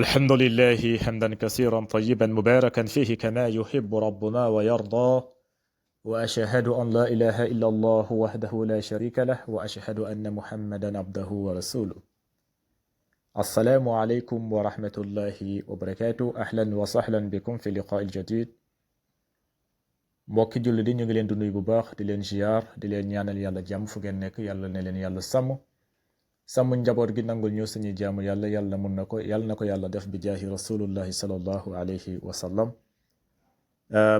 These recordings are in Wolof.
الحمد لله حمدا كثيرا طيبا مباركا فيه كما يحب ربنا ويرضى. وأشهد أن لا إله إلا الله وحده لا شريك له وأشهد أن محمدا عبده ورسوله. السلام عليكم ورحمة الله وبركاته. أهلا وسهلا بكم في اللقاء الجديد. mbokki julli di ñu ngi leen di nuyu bu baax di leen ziar di leen ñaanal yàlla jàmm fu ngeen nekk yàlla ne leen yàlla sàmm njaboot gi nangul ñu suñu jaamu yàlla mun na ko yàlla def bi jaahi rasulullahi sallallahu alayhi wa sallam.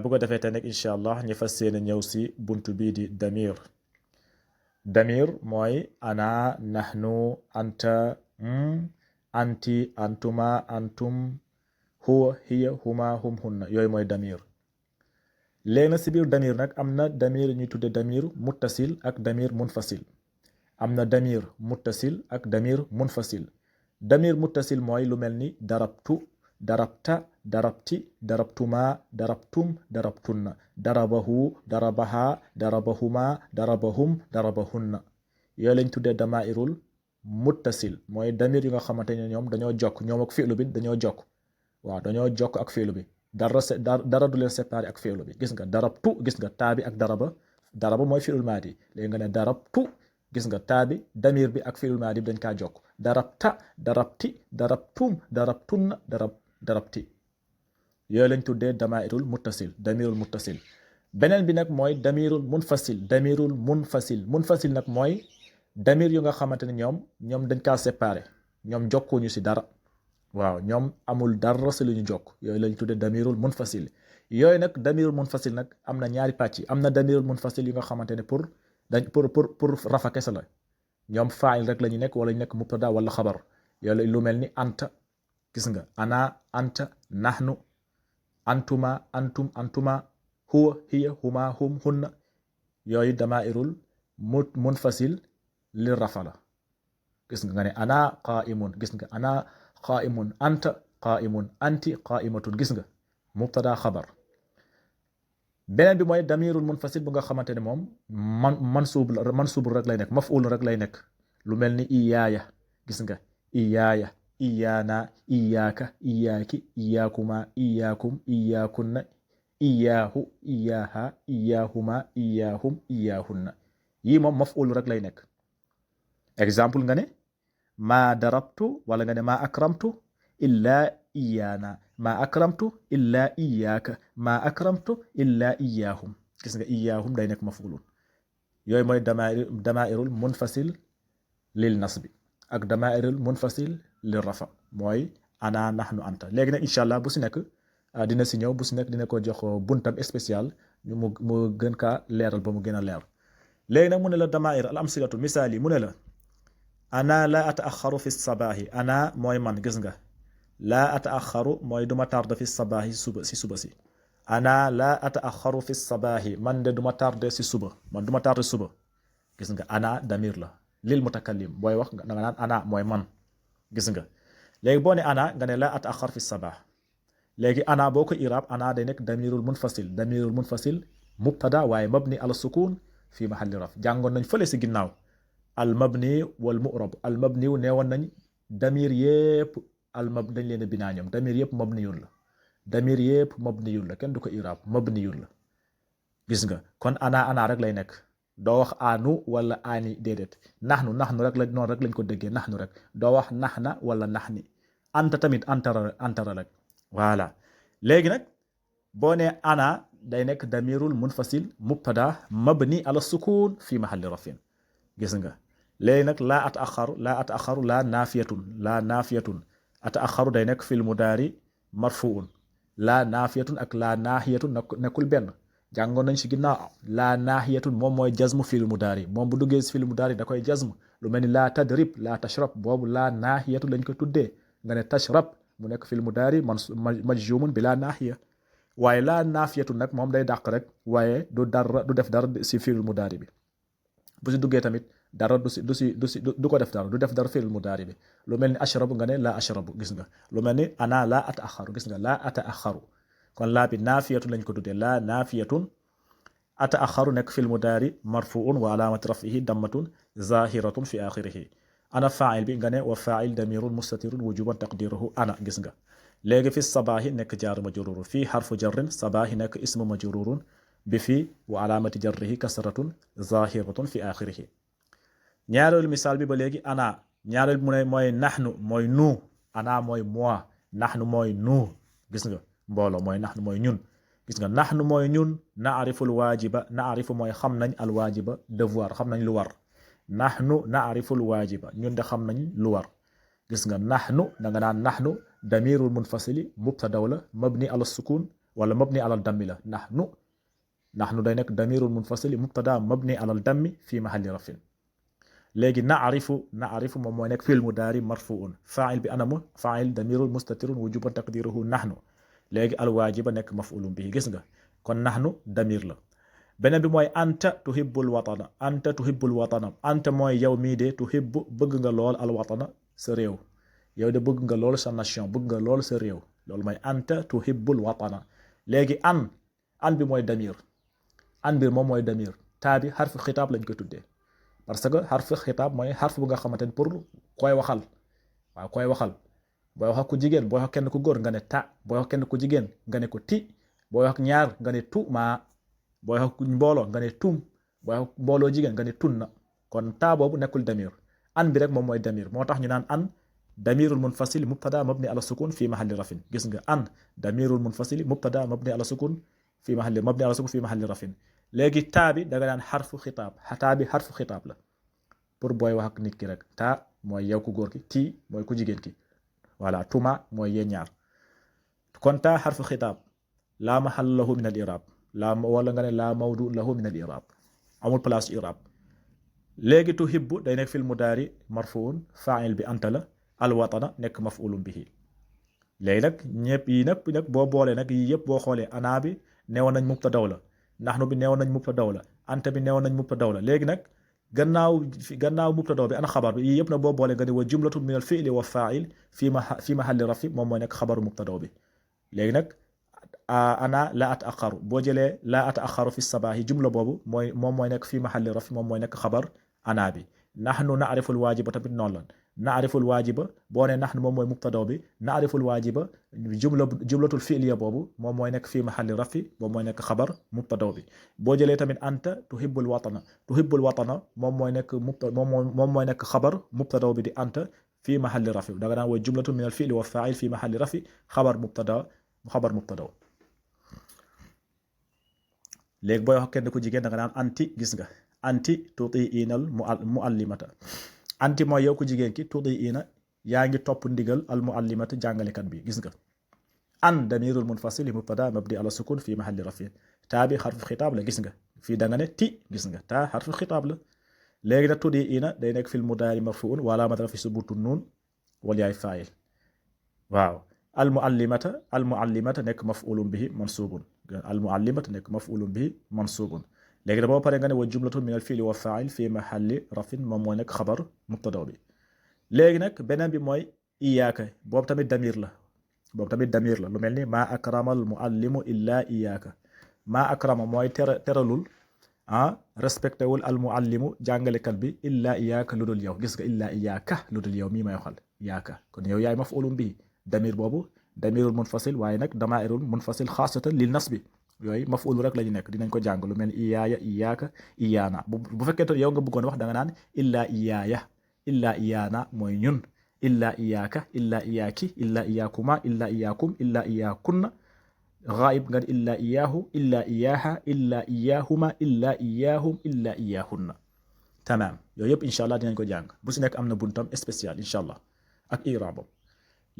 bu ko defee te nag incha allah ñu fas yéene ñëw si buntu bii di damir mooy ana nahnu anta anti antuma antum huwa hiya huma hum hunna yooyu mooy damir. léegi nag si biir damir nag am na damir ñuy tudde damir muttasil ak damir munfasil. am na damir muttasil ak damir munfasil. damir muttasil mooy lu mel ni darabtu darabta darabti darabtuma darabtum darabtunna darabahu darabaha darabahuma darabahum darabahunna yooyu lañ tuddee damairul muttasil mooy damir yu nga xamante ne ñoom dañoo jokk ñoom ak fi'lu bi dañoo jokk. waaw dañoo jokk ak fi'lu bi dara du leen séparé ak fi'lu bi. gis nga darabtu gis nga taa bi ak daraba mooy fi'lul maadi léegi nga ne darabtu gis nga taa bi damir bi ak fi'lul maadi bi dañ kaa jokk. darabta darabti darabtum darabtunna darabti yooyu lañ tuddee damairul muttasil. beneen bi nag mooy damirul munfasil nag mooy damir yu nga xamante ne ñoom dañ kaa séparé ñoom jokkuñu si dara. waaw ñoom amul dara si lu ñu jokk yooyu lañ tuddee damirul munfasil. yooyu nag damirul munfasil nag am na ñaari pàcc am na damirul munfasil yu nga xamante ne pour rafa kese la ñoom faa'il rek la ñu nekk wala ñu nekk mubtada wala xabar. yooyu lu mel ni anta gis nga ana anta nahnu antuma antum antuma huwa hiya huma hum hunna yooyu damairul munfasil li rafa la. gis nga ne ana qaimun gis nga ana qaimun anta qaimun anti qaimatun gis nga mubtada xabar. beneen bi mooy damirul munfasil bu nga xamante ne moom mansub rek lay nekk maf'ul rek lay nekk lu mel ni iyaaya gis nga iyaaya iyaana iyaaka iyaaki iyaakuma iyaakum iyaakunna iyaahu iyaaha iyaahuma iyaahum iyaahunna yii moom maf'ul rek lay nekk. exemple nga ne maa darabtu wala nga ne maa akramtu illaa iyaana maa akramtu illaa iyaaka maa akramtu illaa iyaahum gis nga iyaahum day nekk maf'ulun. yooyu mooy damairul munfasil lil nasbi ak damairul munfasil lil rafa mooy ana nahnu anta. léegi nag incha allah bu si nekk dina si ñëw bu si nekk dina ko jox buntam spécial mu gën kaa leeral ba mu gën a leer. léegi nag mu ne la damair al amsilatu misaal yi mu ne la ana la ataaxaru fi sabaahi ana mooy man gis nga laa ataaxaru mooy duma tarde fi sabaahi suba si ana laa ataaxaru fi sabaahi man de duma tarde si suba man duma tarde suba gis nga ana damir la lil mutakallim booy wax nga naan ana mooy man gis nga. léegi boo ne ana nga ne laa ataaxar fi sabaax léegi ana boo ko iraab ana day nekk damirul munfasil mubtada waaye mabni ala sukun fi mahalli raf. jàngoon nañ fële si ginnaaw al mabni wal mu'rab al mabni neewoon nañ damir yépp dañ leen a binaa ñoom damir yépp mabniyun la kenn du ko iraab mabniyun la gis nga. kon ana rek lay nekk doo wax anu wala ani déedéet naxnu rek la noonu rek lañ ko déggee naxnu rek doo wax naxna wala naxni. anta tamit antara rek voilà. léegi nag boo ne ana day nekk damirul munfasil mubtada mabni ala sukun fi mahalli rafin gis nga. léegi nag laa ataaxaru laa naafiyatun ataaxaru day nekk fil mudaari marfuun laa naafiyatun ak laa naahiyatun nekkul benn. jàngoon nañ si ginnaaw laa naahiyatun moom mooy jazmu fil mudaari moom bu duggee si fil mudaari da koy jazm lu mel ni laa tadrib laa tashrab boobu laa naahiyatun lañ ko tuddee nga ne tashrab mu nekk fil mudaari majzumun bi laa naahiya. waaye laa naafiyatun nag moom day dàq rek waaye du def dara si fil mudaari bi bu si duggee tamit dara du ko def dara du def dara fil mudaari bi. lu mel ni ashrabu nga ne laa ashrabu gis nga. lu mel ni ana laa ataaxaru gis nga laa ataaxaru kon laa bi naafiyatun lañ ko tuddee laa naafiyatun ataaxaru nekk fil mudaari marfuun wa alaamati rafihi dammatun zahiratun fi axirihi ana fa'il bi nga ne wa fa'il damirun mustatirun wujuban taqdiruhu ana gis nga léegi fi sabaahi nekk jaar majrurun fii xarfu jarrin sabaahi nekk ismu majrurun bi fii wa alaamati jarrihi kasratun zahiratun fi axirihi ñaareelu misaal bi ba léegi ana ñaareel mu ne mooy naxnu mooy nu ana mooy moi naxnu mooy nu gis nga mbooloo mooy naxnu mooy ñun gis nga naxnu mooy ñun naariful waajiba naarifu mooy xam nañ al waajiba devoir xam nañ lu war naxnu naariful waajiba ñun de xam nañ lu war gis nga naxnu da nga naan naxnu damirul munfasili mubtadaw la mabni ala sukun wala mabni ala dammi la naxnu day nekk damirul munfasili mubtada mabni ala dammi fi mahalli rafin léegi naarifu moom mooy nekk fi'l mudaari marfuun fa'il bi anamu fa'il damirul mustatirun wujuban taqdiruhu naxnu léegi al waajiba nekk maf'ulun bihi gis nga kon naxnu damir la beneen bi mooy anta tuhibbul watana anta mooy yow mii de tuhibbu bëgg nga lool al watana sa réew yow de bëgg nga lool sa nation bëgg nga lool sa réew loolu mooy anta tuhibbul watana léegi an bi mooy damir an bi moom mooy damir taa bi xarfu xitaab lañ koy tuddee parce que xarfu xitaab mooy xarfu bu nga xamante ne pour koy waxal waaw koy waxal booy wax ku jigéen booy wax kenn ku góor nga ne ta booy wax kenn ku jigéen nga ne ko ti booy wax ñaar nga ne tu ma booy wax mbooloo nga ne tum booy wax mbooloo jigéen nga ne tun na kon taa boobu nekkul damir an bi rek moom mooy damir moo tax ñu naan an damirul munfasil mubtada mabni ala sukun fi mahalli rafin gis nga an damirul munfasil mubtada mabni ala sukun fi mahalli rafin léegi taa bi da nga naan xarfu xitaab taa bi xarfu xitaab la pour booy wax ak nit ki rek taa mooy yow ku góor ki tii mooy ku jigéen ki voilà tuma mooy yéen ñaar kon taa xarfu xitaab laa mahal lahu min al irab wala nga ne laa mawdu lahu min al irab amul place irab léegi tuhibbu day nekk fil mudaari marfuun fa'il bi anta la al watana nekk maf'ulun bihi léegi nag ñëpp yi nag boo boolee nag yi yëpp boo xoolee ana bi neewoon nañ mubtadaw la naxnu bi neewoon nañ mubtadaw la anta bi neewoon nañ mubtadaw la léegi nag gannaaw mubtadaw bi ana xabar bi yii yëpp nag boo boolee nga ne wa jumlatu min al fi'li wa fa'il fi mahalli rafi moom mooy nekk xabaru mubtadaw bi léegi nag ana la ataaxaru boo jëlee la ataaxaru fi sabaahi jumla boobu moom mooy nekk fi mahalli rafi moom mooy nekk xabar ana bi naxnu naariful waajiba tamit noonu la naariful waajiba boo ne naxnu moom mooy mubtadaw bi naariful waajiba jumlatul fi'liya boobu moom mooy nekk fii mahalli rafi moom mooy nekk xabar mubtadaw bi boo jëlee tamit anta tuhibbul watana moom mooy nekk xabar mubtadaw bi di anta fii mahalli rafi da nga naan wa jumlatu min al fi'li wa fa'il fii mahalli rafi xabar mubtadaw léegi booy wax kenn ku jigéen da nga naan anti gis nga anti tuti'inal muallimata anti mooy yow ku jigéen ki tuti'ina yaa ngi topp ndigal al muallimata jàngalekat bi gis nga an damirul munfasil mubtada mabni ala sukun fi mahalli rafin taa bi xarfu xitaab la gis nga fii da nga ne ti gis nga taa xarfu xitaab la léegi nag tuti'ina day nekk fil mudaari marfuun wa alaamatu rafi subutu nuun wal yaay faa'il waaw al muallimata nekk maf'ulun bihi mansubun al muallimata nekk maf'ulun bihi mansubun léegi da boo pare nga ne wa jumlatu min al fi'li wa fa'il fi mahalli rafin moom mooy nekk xabar mubtadaw bi léegi nag beneen bi mooy iyaaka boobu tamit damir la lu mel ni maa akramal muallimu illa iyaaka maa akrama mooy teralul respecté wul al muallimu jàngalekat bi illa iyaaka lu dul yow gis nga illa iyaaka lu dul yow mii may waxal iyaaka kon yow yaay maf'ulun bihi damir boobu damirul munfasil waaye nag damairul munfasil xaasatan lil nasbi yooyu maf'ul rek la ñu nekk dinañ ko jàng lu mel ni iyaaya iyaaka iyaana bu fekkee yow nga bëggoon wax da nga naan illa iyaaya illa iyaana mooy ñun illa iyaaka illa iyaaki illa iyaakuma illa iyaakum illa iyaakunna ghaib nga illa iyaahu illa iyaaha illa iyaahuma illa iyaahum illa iyaahunna tamaam yooyu yëpp incha allah dinañ ko jàng bu si nekk am na buntam spécial incha allah ak iraabam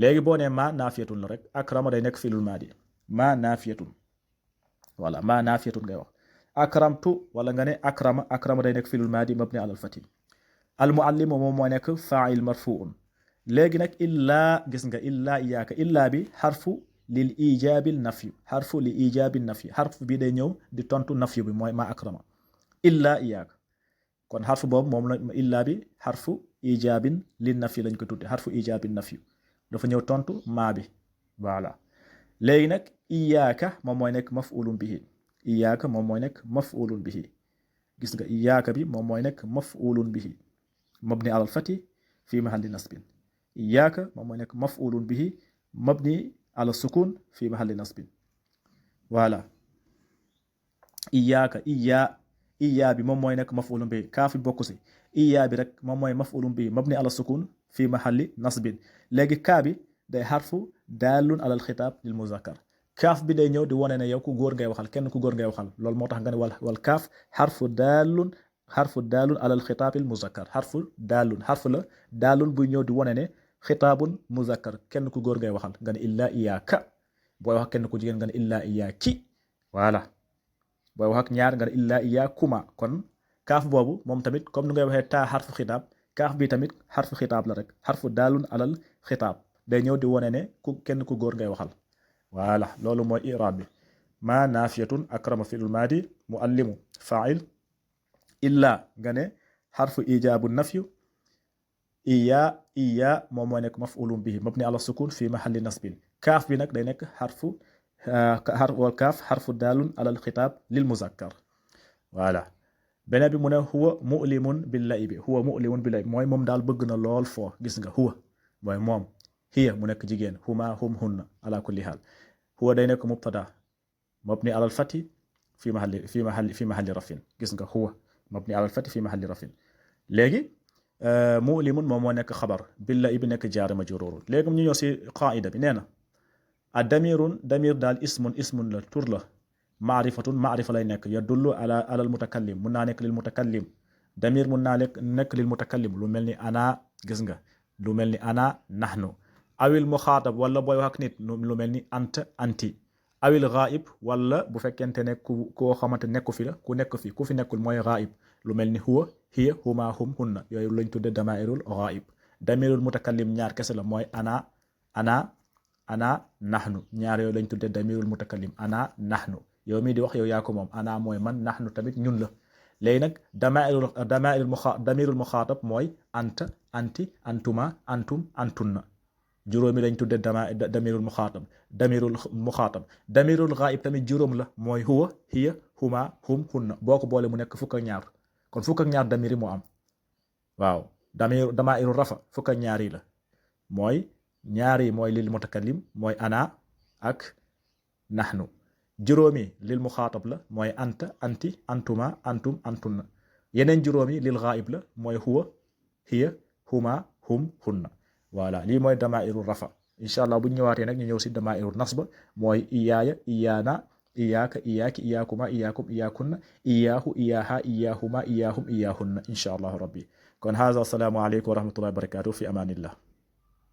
léegi boo nee ma naafiyatun la rek akrama day nekk filul maadi ma naafiyatun voilà ma naafiyatun ngay wax akramtu wala nga ne akrama day nekk filul maadi mabni alal fati al muallimu moom moo nekk fa'il marfuun léegi nag illaa gis nga illaa iyaaka illaa bi xarfu lil ijaabil nafyu xarfu li ijaabil nafyu xarfu bi day ñëw di tontu nafyu bi mooy ma akrama illaa iyaaka kon xarfu boobu moom la illaa bi xarfu ijaabin lin nafyu lañ ko tudde xarfu ijaabin nafyu dafa ñëw tontu maa bi voilà léegi nag iyaaka moom mooy nekk maf'ulun bihi iyaaka moom mooy nekk maf'ulun bihi gis nga iyaaka bi moom mooy nekk maf'ulun bihi mabni alal fati في محل نصب إياك moom mooy nekk maf'ulun bihi mabni ala sukun fi mahalli nasbin voilà iyaaka iya bi moom mooy nekk maf'ulun bihi kaaf bi bokku si iya bi rek moom mooy maf'ulun bihi mabni ala sukun fi mahalli nasbin léegi kaa bi day xarfu daalun ala alxitaab lil muzakkar kaaf bi day ñëw di wane ne yow ku góor ngay waxal kenn ku góor ngay waxal loolu moo tax nga ne wal kaaf xarfu daalun ala alxitaab al muzakkar xarfu la daalun buy ñëw di wane ne xitaabun muzakkar kenn ku góor ngay waxal nga ne illaa iyaaka booy wax kenn ku jigéen nga ne illaa iyaaki voilà booy wax ak ñaar nga ne illaa iyaakuma kon kaaf boobu moom tamit comme ni ngay waxee taa xarfu xitaab kaaf bi tamit xarfu xitaab la rek xarfu daalun alal xitaab day ñëw di wane ne kenn ku góor ngay waxal voilà loolu mooy iraab bi ma naafiyatun akrama fi'lul maadi muallimu fa'il illaa nga ne xarfu ijaabu nafyu iya moom mooy nekk maf'ulun bihi mabni ala sukun fi mahalli nasbin kaaf bi nag day nekk wal kaaf xarfu daalun alal xitaab lil muzakkar voilà beneen bi mu ne huwa mu'limun bil laybi mooy moom daal bëgg na lool foo gis nga huwa mooy moom hiya mu nekk jigéen huma hum hunna ala kulli haal huwa day nekk mubtada mabni alal fati fi mahalli rafin gis nga huwa mabni alal fati fi mahalli rafin léegi mu'limun moom moo nekk xabar billa ibi nekk jaari majruur léegi ñu ñëw si qaida bi nee na a damir daal ismun la tur la maarifa lay nekk yadullu alal mutakallim mun naa nekk lil mutakallim damir mun naa nekk lil mutakallim lu mel ni ana gis nga lu mel ni ana nahnu awil muxaatab wala booy wax ak nit lu mel ni anta anti awil ghaib wala bu fekkente ne koo xamante nekku fi la ku fi nekkul mooy ghaib lu mel ni huwa hiya huma hum hunna yooyu lañ tudde damairul ghaib damirul mutakallim ñaar kese la mooy ana nahnu ñaar yooyu lañ tudde damirul mutakallim ana nahnu yow mii di wax yow yaa ko moom ana mooy man nahnu tamit ñun la léegi nag damirul muxaatab mooy anta anti antuma antum antunna juróomi lañ tudde damirul muxaatab damirul ghaib tamit juróom la mooy huwa hiya huma hum hunna boo ko boole mu nekk fukk ak ñaar kon fukk ak ñaar damiri moo am waaw damairu rafa fukk ak ñaar yi la mooy ñaari mooy lil mutakallim mooy ana ak nahnu juróomi lil muxaatab la mooy anta anti antuma antum antunna yeneen juróomi lil ghaib la mooy huwa hiya huma hum hunna voilà lii mooy damairu rafa incha allah bu ñu ñëwaatee nag ñu ñëw si damairu nasba mooy iyaaya iyaana iyaaka iyaaki iyaakuma iyaakum iyaakunna iyaahu iyaaha iyaahuma iyaahum iyaahunna incha allahu rabbi kon haza assalaamu aleykum wa rahmatullahi wa barakatuh fi amanillah